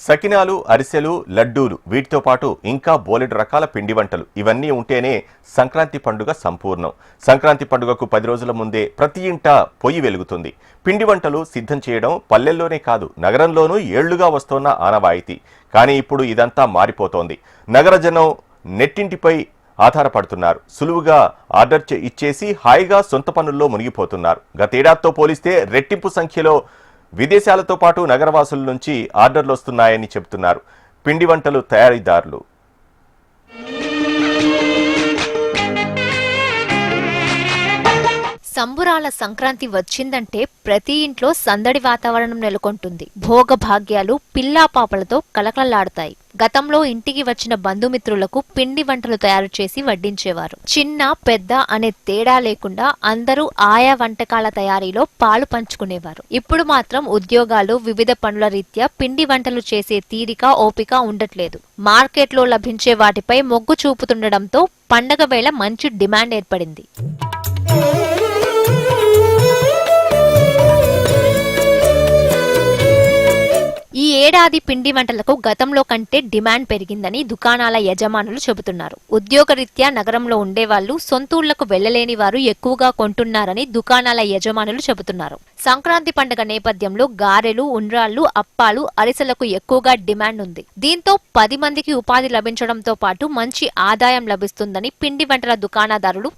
సకినాలు, అరిసెలు, లడ్డూలు వీటితో పాటు ఇంకా బోలెడు రకాల పిండి వంటలు ఇవన్నీ ఉంటేనే సంక్రాంతి పండుగ సంపూర్ణం. సంక్రాంతి పండుగకు 10 రోజుల ముందే ప్రతి ఇంట పొయ్యి వెలుగుతుంది. పిండి వంటలు సిద్ధం చేయడం పల్లెల్లోనే కాదు నగరంలోనూ ఏళ్లుగా వస్తోన్న ఆనవాయితీ. కానీ ఇప్పుడు ఇదంతా మారిపోతోంది. నగర జనం నెట్టింటిపై ఆధారపడుతున్నారు. సులువుగా ఆర్డర్ ఇచ్చేసి హాయిగా సొంత పనుల్లో మునిగిపోతున్నారు. గతేడాదితో పోలిస్తే రెట్టింపు సంఖ్యలో విదేశాలతో పాటు నగరవాసుల నుంచి ఆర్డర్లు వస్తున్నాయని చెబుతున్నారు పిండి వంటలు తయారీదారులు. సంబురాల సంక్రాంతి వచ్చిందంటే ప్రతి ఇంట్లో సందడి వాతావరణం నెలకొంటుంది. భోగభాగ్యాలు పిల్లాపాపలతో కలకలలాడతాయి. గతంలో ఇంటికి వచ్చిన బంధుమిత్రులకు పిండి వంటలు తయారు చేసి వడ్డించేవారు. చిన్న పెద్ద అనే తేడా లేకుండా అందరూ ఆయా వంటకాల తయారీలో పాలు పంచుకునేవారు. ఇప్పుడు మాత్రం ఉద్యోగాలు, వివిధ పనుల రీత్యా పిండి వంటలు చేసే తీరిక, ఓపిక ఉండట్లేదు. మార్కెట్లో లభించే వాటిపై మొగ్గు చూపుతుండటంతో పండగ వేళ మంచి డిమాండ్ ఏర్పడింది. ఈ ఏడాది పిండి వంటలకు గతంలో కంటే డిమాండ్ పెరిగిందని దుకాణాల యజమానులు చెబుతున్నారు. ఉద్యోగరీత్యా నగరంలో ఉండేవాళ్లు, సొంతూళ్లకు వెళ్లలేని వారు ఎక్కువగా కొంటున్నారని దుకాణాల యజమానులు చెబుతున్నారు. సంక్రాంతి పండుగ నేపథ్యంలో గారెలు, ఉండ్రాళ్లు, అప్పాలు, అరిసెలకు ఎక్కువగా డిమాండ్ ఉంది. దీంతో 10 మందికి ఉపాధి లభించడంతో పాటు మంచి ఆదాయం లభిస్తుందని పిండి వంటల దుకాణదారులు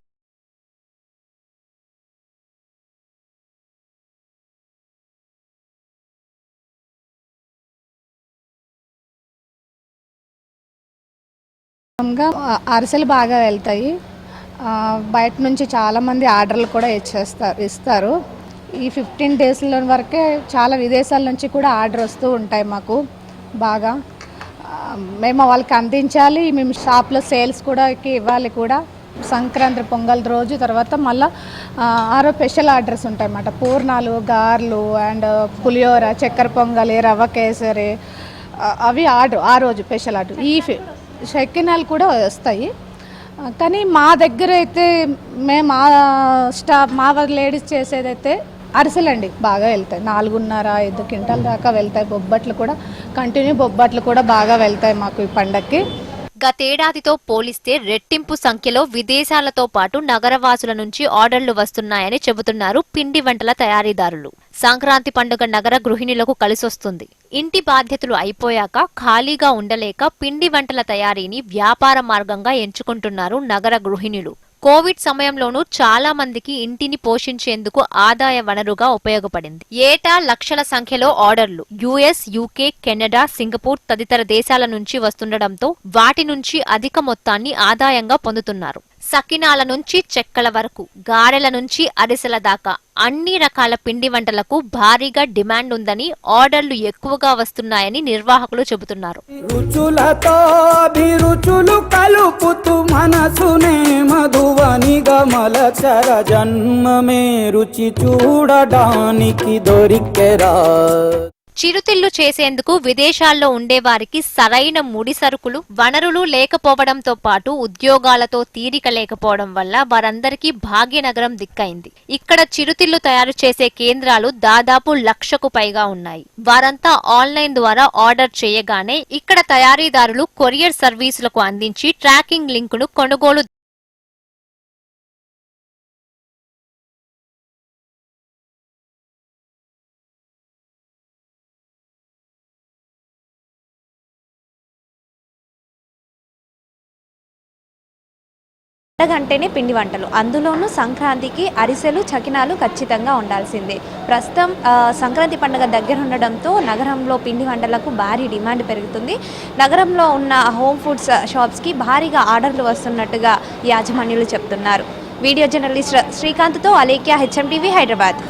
అరిసెలు బాగా వెళ్తాయి. బయట నుంచి చాలామంది ఆర్డర్లు కూడా ఇస్తారు. ఈ 15 డేస్ల వరకే చాలా విదేశాల నుంచి కూడా ఆర్డర్ వస్తూ ఉంటాయి మాకు బాగా. మేము వాళ్ళకి అందించాలి, మేము షాప్లో సేల్స్ కూడా ఇవ్వాలి కూడా. సంక్రాంతి పొంగల్ రోజు తర్వాత మళ్ళీ ఆరో స్పెషల్ ఆర్డర్స్ ఉంటాయి అన్నమాట. పూర్ణాలు, గారెలు అండ్ పులిహోర, చక్కెర పొంగలి, రవ్వ కేసరి అవి ఆర్డర్ ఆ రోజు స్పెషల్ ఆర్డర్. ఈ షకినాలు కూడా వస్తాయి. కానీ మా దగ్గర అయితే మేము మా లేడీస్ చేసేదైతే అరిసెలండి బాగా వెళ్తాయి. 4.5-5 క్వింటాల దాకా వెళ్తాయి. బొబ్బట్లు కూడా కంటిన్యూ బొబ్బట్లు కూడా బాగా వెళ్తాయి మాకు ఈ పండక్కి. గతేడాదితో పోలిస్తే రెట్టింపు సంఖ్యలో విదేశాలతో పాటు నగరవాసుల నుంచి ఆర్డర్లు వస్తున్నాయని చెబుతున్నారు పిండి వంటల తయారీదారులు. సంక్రాంతి పండుగ నగర గృహిణులకు కలిసొస్తుంది. ఇంటి బాధ్యతలు అయిపోయాక ఖాళీగా ఉండలేక పిండి వంటల తయారీని వ్యాపార మార్గంగా ఎంచుకుంటున్నారు నగర గృహిణులు. కోవిడ్ సమయంలోనూ చాలా మందికి ఇంటిని పోషించేందుకు ఆదాయ వనరుగా ఉపయోగపడింది. ఏటా లక్షల సంఖ్యలో ఆర్డర్లు యుఎస్, యూకే, కెనడా, సింగపూర్ తదితర దేశాల నుంచి వస్తుండటంతో వాటి నుంచి అధిక మొత్తాన్ని ఆదాయంగా పొందుతున్నారు. సకినాల నుంచి చెక్కల వరకు, గారెల నుంచి అరిసెల దాకా అన్ని రకాల పిండి వంటలకు భారీగా డిమాండ్ ఉందని, ఆర్డర్లు ఎక్కువగా వస్తున్నాయని నిర్వాహకులు చెబుతున్నారు. రుచులతో అభిరుచులు కలుపుతూ మనసునే మధువనిగా మలచర జన్మమే రుచి చూడడానికి దొరికెరా. చిరుతిళ్లు చేసేందుకు విదేశాల్లో ఉండేవారికి సరైన ముడి సరుకులు, వనరులు లేకపోవడంతో పాటు ఉద్యోగాలతో తీరిక లేకపోవడం వల్ల వారందరికీ భాగ్యనగరం దిక్కైంది. ఇక్కడ చిరుతిళ్లు తయారు చేసే కేంద్రాలు దాదాపు 1,00,000కు పైగా ఉన్నాయి. వారంతా ఆన్లైన్ ద్వారా ఆర్డర్ చేయగానే ఇక్కడ తయారీదారులు కొరియర్ సర్వీసులకు అందించి ట్రాకింగ్ లింకును కొనుగోలు పండగంటేనే పిండి వంటలు, అందులోనూ సంక్రాంతికి అరిసెలు, చకినాలు ఖచ్చితంగా ఉండాల్సిందే. ప్రస్తుతం సంక్రాంతి పండుగ దగ్గర ఉండడంతో నగరంలో పిండి వంటలకు భారీ డిమాండ్ పెరుగుతుంది. నగరంలో ఉన్న హోమ్ ఫుడ్స్ షాప్స్కి భారీగా ఆర్డర్లు వస్తున్నట్టుగా యాజమాన్యులు చెప్తున్నారు. వీడియో జర్నలిస్ట్ శ్రీకాంత్తో అలేఖ్య, HMTV, హైదరాబాద్.